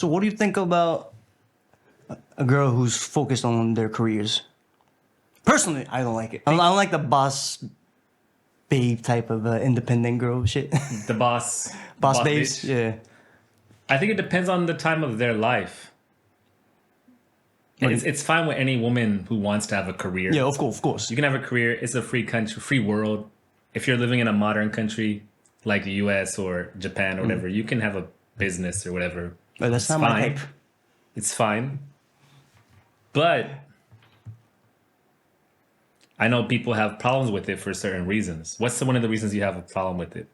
So what do you think about a girl who's focused on their careers? Personally, I don't like it. I don't like the boss babe type of independent girl shit. The boss babes, bitch. yeah. I think it depends on the time of their life. And it's fine with any woman who wants to have a career. Yeah, of course. You can have a career. It's a free country, free world. If you're living in a modern country like the US or Japan or whatever, you can have a business or whatever. But that's It's not my fine. type. It's fine. But I know people have problems with it for certain reasons. What's one of the reasons you have a problem with it?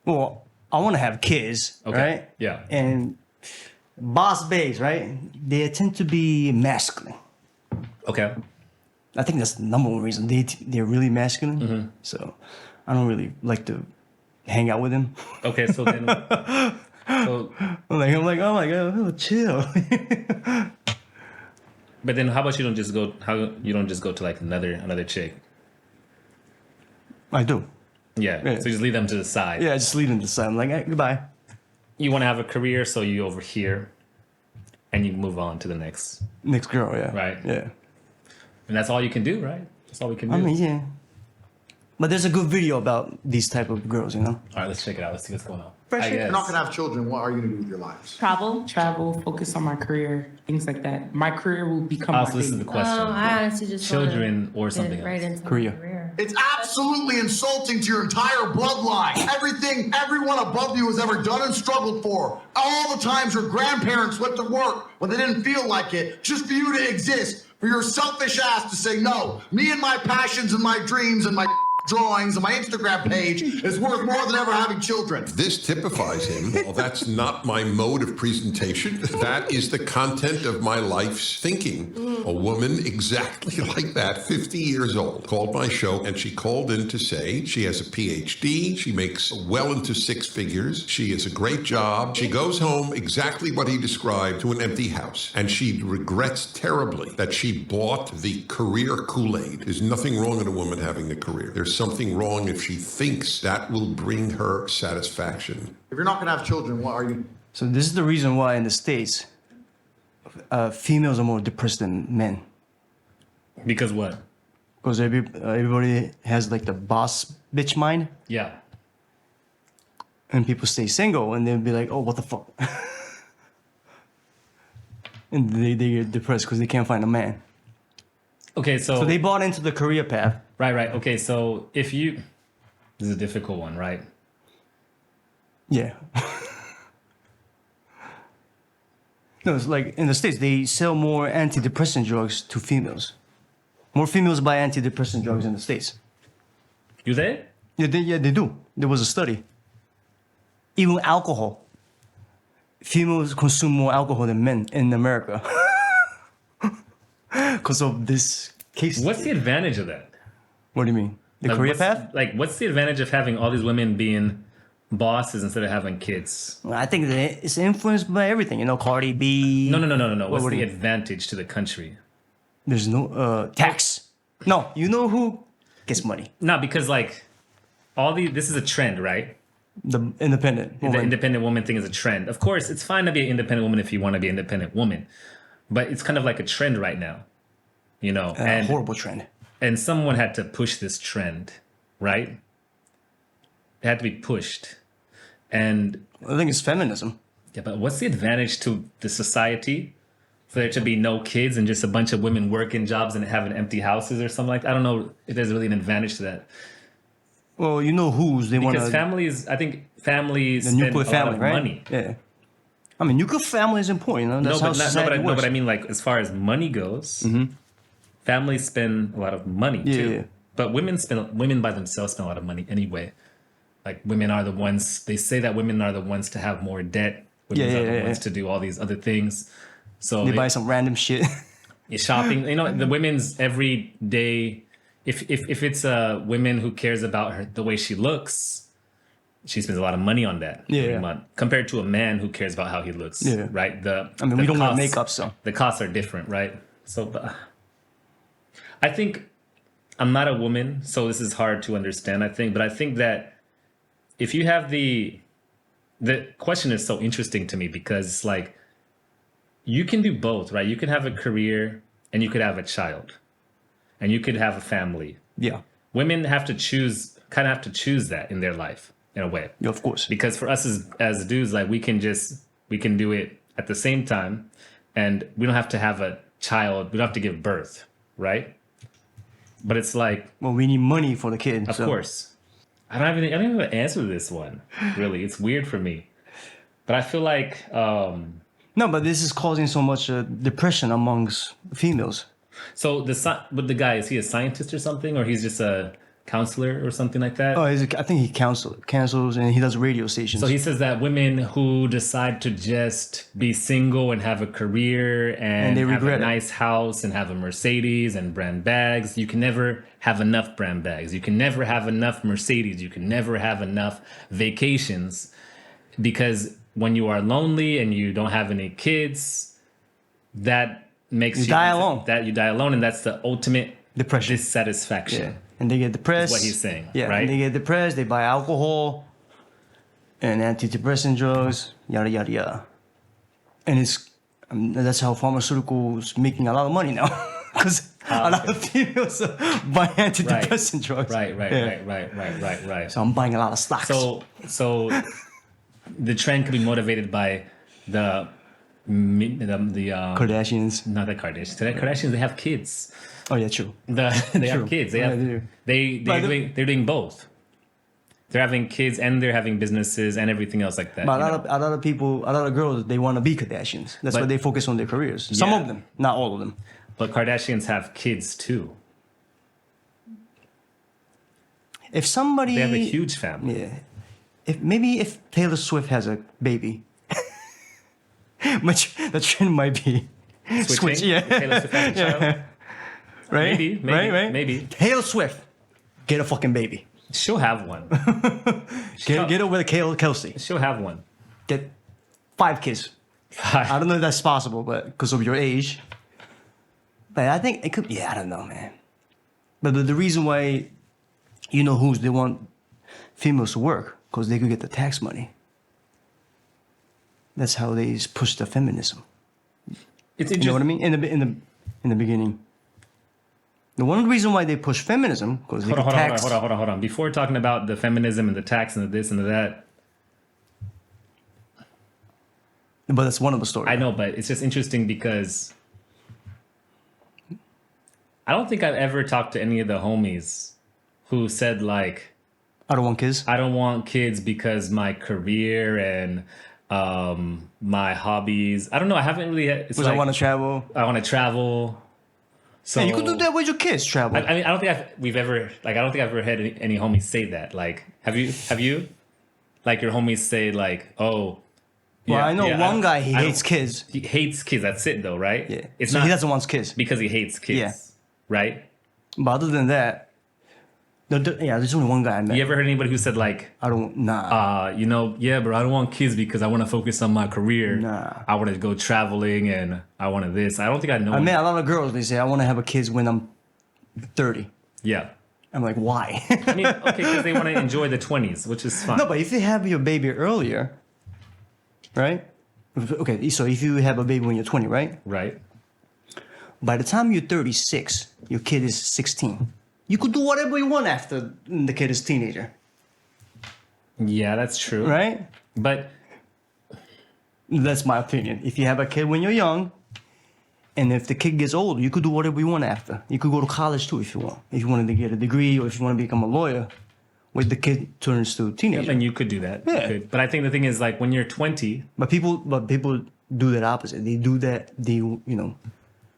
Well, I want to have kids, right? Yeah. And boss babes, right? They tend to be masculine. Okay. I think that's the number one reason. They're really masculine. So I don't really like to hang out with them. Okay, so then so I'm like, oh my god, chill. but then how about you don't just go to like another chick? I do. Yeah. Yeah. So you just leave them to the side. Yeah, I just leave them to the side. I'm like, hey, goodbye. You want to have a career, so you over here and you move on to the next. Next girl, yeah. Right. Yeah. And that's all you can do, right? That's all we can do. I mean, yeah. But there's a good video about these type of girls, you know? All right, let's check it out. Let's see what's going on. Fresh I air. guess. You're not gonna have children. What are you gonna do with your lives? Travel, focus on my career, things like that. My career will become Oh, my so this is thing. the question. I honestly just Children wanna or something get right else? into Korea. my career. It's absolutely insulting to your entire bloodline. Everything everyone above you has ever done and struggled for. All the times your grandparents went to work when they didn't feel like it, just for you to exist, for your selfish ass to say no. Me and my passions and my dreams and my drawings and my Instagram page is worth more than ever having children. This typifies him. Well, that's not my mode of presentation. That is the content of my life's thinking. A woman exactly like that, 50 years old, called my show, and she called in to say she has a PhD, she makes well into six figures, she has a great job, she goes home exactly what he described to an empty house, and she regrets terribly that she bought the career Kool-Aid. There's nothing wrong in a woman having a career. There's something wrong if she thinks that will bring her satisfaction. If you're not gonna have children, what are you? So this is the reason why in the States, females are more depressed than men. Because what? Because everybody has like the boss bitch mind. Yeah. And people stay single and they'll be like, oh, what the fuck? And they get depressed because they can't find a man. Okay, so So they bought into the career path. right. Okay, so if you, this is a difficult one, right? Yeah. No, it's like in the States, they sell more antidepressant drugs to females. More females buy antidepressant drugs in the States. You there? Yeah, they do. There was a study. Even alcohol. Females consume more alcohol than men in America. Because of this case. What's the advantage of that? What do you mean? The Like, career what's- path? Like, what's the advantage of having all these women being bosses instead of having kids? Well, I think that it's influenced by everything. You know, Cardi B. No. What What's do the you- advantage to the country? There's no tax. No, you know who gets money? No, because like this is a trend, right? The independent The woman. independent woman thing is a trend. Of course, it's fine to be an independent woman if you want to be an independent woman, but it's kind of like a trend right now, you know. And horrible trend. and someone had to push this trend, right? It had to be pushed, and I think it's feminism. yeah, but what's the advantage to the society for there to be no kids and just a bunch of women working jobs and having empty houses or something like that? I don't know if there's really an advantage to that. Well, you know who's they want Because to families, I think families the spend nuclear a lot family, of right? money. Yeah. I mean, nuclear family is important. You know? That's how society works. But I mean, like, as far as money goes, families spend a lot of money Yeah, too. yeah. But women by themselves spend a lot of money anyway. Like, women are the ones, they say that women are the ones to have more debt. Women Yeah, are the yeah, ones yeah. to do all these other things. So They buy some random shit. shopping, you know, the women's every day, if it's a woman who cares about the way she looks, she spends a lot of money on that every Yeah. month compared to a man who cares about how he looks. Yeah. Right. I mean, we don't wear makeup, so. the costs are different, right? So, I think I'm not a woman, so this is hard to understand. But I think that if you have the the question is so interesting to me because like you can do both, right? You can have a career and you could have a child and you could have a family. Yeah. Women have to choose that in their life in a way. Yeah, of course. Because for us as dudes, like we can do it at the same time and we don't have to have a child. We don't have to give birth, right? But it's like, Well, we need money for the kid. of course. I don't even have an answer to this one, really. It's weird for me. But I feel like No, but this is causing so much depression amongst females. so the guy, is he a scientist or something, or he's just a counselor or something like that? Oh, I think he cancels, and he does radio stations. So he says that women who decide to just be single and have a career and they have a regret it. nice house and have a Mercedes and brand bags, you can never have enough brand bags. You can never have enough Mercedes. You can never have enough vacations because when you are lonely and you don't have any kids, that makes you die alone. That you die alone, and that's the ultimate Depression. dissatisfaction. Yeah. And they get depressed. That's what he's saying, Yeah, right? and they get depressed. They buy alcohol and antidepressant drugs, yada yada yada. And that's how pharmaceuticals making a lot of money now, because a lot of females buy antidepressant drugs. Right. Yeah. So I'm buying a lot of stocks. So the trend could be motivated by the Kardashians. not the Kardashians. The Kardashians, they have kids. Oh yeah, true. They True. have kids. They Yeah, have they do. they're doing both. They're having kids and they're having businesses and everything else like that. But you a lot of people, a lot of girls, they want to be Kardashians. That's why But- they focus on their careers. Some Yeah. of them, not all of them. But Kardashians have kids too. If somebody, They have a huge family. yeah. If Taylor Swift has a baby, which the trend might be switch, yeah, Taylor Swift has a child. right, Maybe, maybe. Taylor Swift, get a fucking baby. She'll have one. Get over the Kelsey. She'll have one. Get 5 kids. I don't know if that's possible, but because of your age. But I think it could. Yeah, I don't know, man. But the reason why, they want females to work because they could get the tax money. That's how they push the feminism. It's You know what I interesting. mean? In the beginning. The one reason why they push feminism because they Hold get on, taxed. hold on. Before talking about the feminism and the tax and the this and the that, But that's one of the stories. I know, but it's just interesting because I don't think I've ever talked to any of the homies who said like, I don't want kids. I don't want kids because my career and my hobbies. I don't know. I haven't really. It's Because I want to travel. I want to travel. So Yeah, you could do that with your kids. Travel. I mean, I don't think I don't think I've ever had any homies say that. Like, have you? Like your homies say like, oh. Well, I know one guy, he I don't- hates kids. He hates kids. That's it, though, right? Yeah. It's So not he doesn't want kids. because he hates kids, Yeah. right? But other than that, there's only one guy I met. You ever heard anybody who said like, I don't, nah. yeah, bro, I don't want kids because I want to focus on my career. Nah. I want to go traveling and I want to this. I don't think I know. I met a lot of girls, they say, I want to have a kids when I'm 30. Yeah. I'm like, why? I mean, okay, because they want to enjoy the 20s, which is fine. No, but if you have your baby earlier, right? Okay, so if you have a baby when you're 20, right? Right. By the time you're 36, your kid is 16. You could do whatever you want after the kid is teenager, Yeah, that's true. right? But That's my opinion. If you have a kid when you're young, and if the kid gets older, you could do whatever you want after. You could go to college too if you want. If you wanted to get a degree or if you want to become a lawyer, when the kid turns to teenager. and you could do that. You Yeah. could. But I think the thing is like when you're 20, But people do that opposite. They do that. They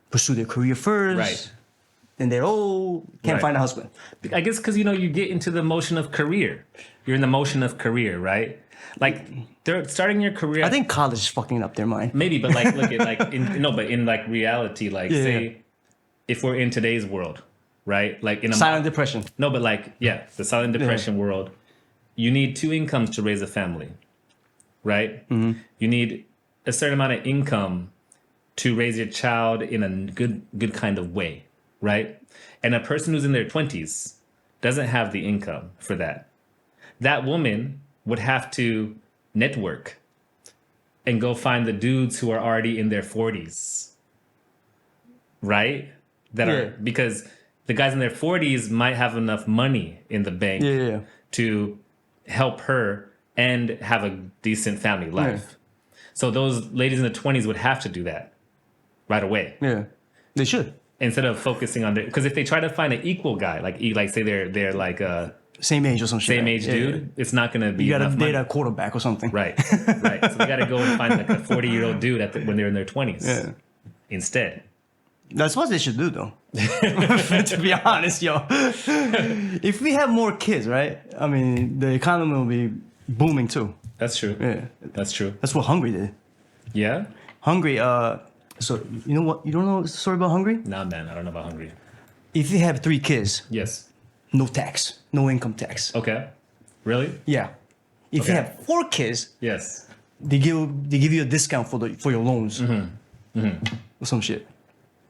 pursue their career first. Right. Then they're can't Right. find a husband. I guess because you get into the motion of career. You're in the motion of career, right? Like they're starting your career. I think college is fucking up their mind. maybe, but like look at like but in like reality, like Yeah, say yeah. if we're in today's world, right? Like in a Silent depression. no, but like the silent depression world, you need 2 incomes to raise a family, right? Mm-hmm. You need a certain amount of income to raise your child in a good kind of way, right? And a person who's in their 20s doesn't have the income for that. That woman would have to network and go find the dudes who are already in their 40s, right? That Yeah. are, because the guys in their 40s might have enough money in the bank Yeah. to help her and have a decent family life. So those ladies in the 20s would have to do that right away. Yeah. They should. Instead of focusing on because if they try to find an equal guy, like say they're like a Same age or some shit. same age Yeah, dude, yeah. it's not gonna be You gotta enough date money. a quarterback or something. Right. So they gotta go and find like a 40-year-old dude when they're in their 20s Yeah. instead. That's what they should do, though. To be honest, yo. If we have more kids, right? I mean, the economy will be booming too. That's true. Yeah. That's true. That's what Hungary did. Yeah? Hungary, so you know what? You don't know the story about Hungary? Nah, man, I don't know about Hungary. If you have 3 kids, Yes. no tax, no income tax. Okay. Really? Yeah. If you Okay. have 4 kids, Yes. they give you a discount for your loans. Or some shit.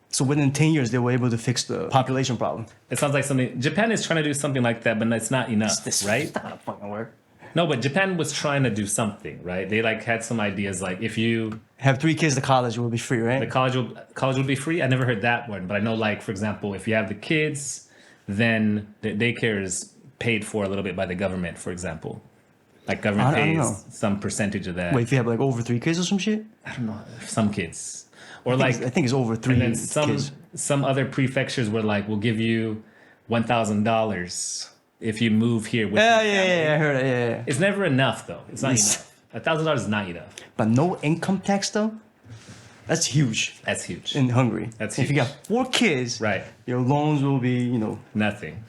So within 10 years, they were able to fix the population problem. It sounds like something. Japan is trying to do something like that, but it's not enough, right? It's not gonna fucking work. No, but Japan was trying to do something, right? They like had some ideas, like if you Have 3 kids, the college will be free, right? the college will be free. I never heard that one, but I know, like for example, if you have the kids, then the daycare is paid for a little bit by the government, for example. Like government I don't pays know. some percentage of that. Wait, if you have like over 3 kids or some shit? I don't know, some kids, or I like think it's over 3 and then some kids. some other prefectures were like, we'll give you $1,000 if you move here with Yeah, your yeah, family. yeah, I heard it, yeah. It's never enough though. It's not It's- enough. $1,000 is not enough. But no income tax though? That's huge That's huge. in Hungary. That's If you huge. got 4 kids, Right. your loans will be, you know, Nothing.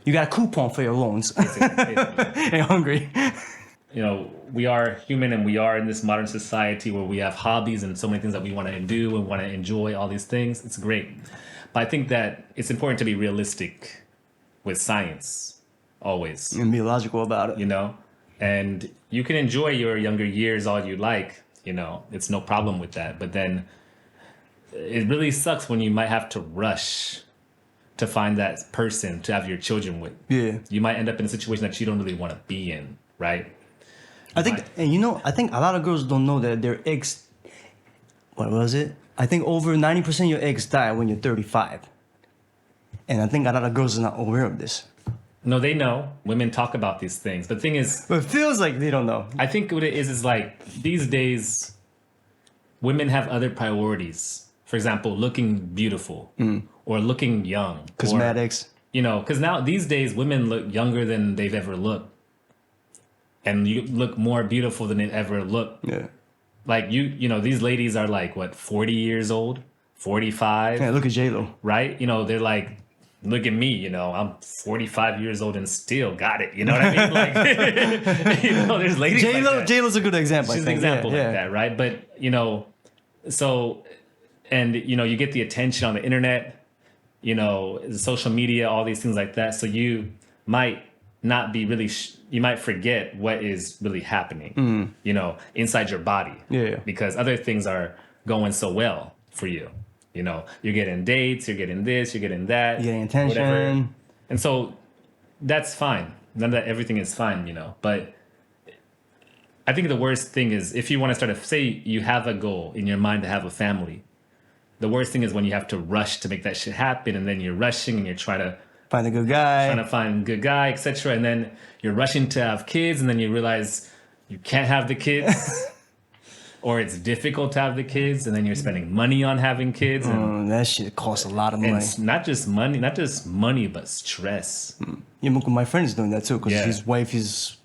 you got a coupon for your loans Basically. in Hungary. You know, we are human and we are in this modern society where we have hobbies and so many things that we want to do and want to enjoy all these things. It's great. But I think that it's important to be realistic with science always, And be logical about it. you know? And you can enjoy your younger years all you like, you know, it's no problem with that. But then it really sucks when you might have to rush to find that person to have your children with. Yeah. You might end up in a situation that you don't really want to be in, right? I think, Right. and you know, I think a lot of girls don't know that their eggs, what was it? I think over 90% of your eggs die when you're 35. And I think a lot of girls are not aware of this. No, they know. Women talk about these things. But the thing is, But it feels like they don't know. I think what it is like these days, women have other priorities. For example, looking beautiful or looking young. or, Cosmetics. you know, because now these days, women look younger than they've ever looked. And you look more beautiful than they ever looked. Yeah. Like you know, these ladies are like, what, 40 years old? 45? Yeah, look at J-Lo. Right? You know, they're like, look at me, you know, I'm 45 years old and still got it. You know what I mean? Like, you know, there's ladies like that. J-Lo's a good example, She's I an think. example Yeah, like that, right? But, you know, so, and, you know, you get the attention on the internet, you know, social media, all these things like that. So you might not be really, you might forget what is really happening, you know, inside your body. Yeah. Because other things are going so well for you. You know, you're getting dates, you're getting this, you're getting that. You're getting attention. Whatever. And so that's fine. None of that, everything is fine, you know. But I think the worst thing is if you want to start say you have a goal in your mind to have a family, the worst thing is when you have to rush to make that shit happen, and then you're rushing and you're trying to Find a good guy. find a good guy, etc. And then you're rushing to have kids, and then you realize you can't have the kids. Or it's difficult to have the kids, and then you're spending money on having kids, and, That shit costs a lot of and money. it's not just money, but stress. Yeah, my friend is doing that too, because Yeah. his wife is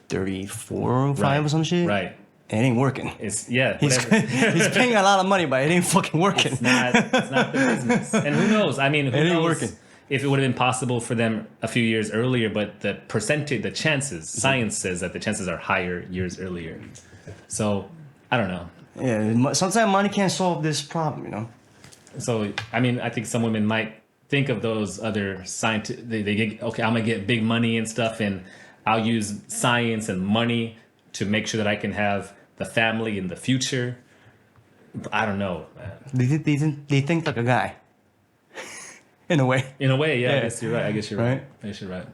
34 or 5 Right. or some shit. Right. It ain't working. It's yeah. He's, Whatever. he's paying a lot of money, but it ain't fucking working. It's not the business. And who knows? I mean, who It ain't knows working. if it would have been possible for them a few years earlier? But the percentage, the chances, science says that the chances are higher years earlier. So I don't know. Yeah, sometimes money can't solve this problem, you know? So I mean, I think some women might think of those other scientists. They get okay. I'm gonna get big money and stuff, and I'll use science and money to make sure that I can have the family in the future. I don't know, man. They think like a guy. In a way. In a way, yeah. Yeah. I guess you're right. Right? I guess you're right.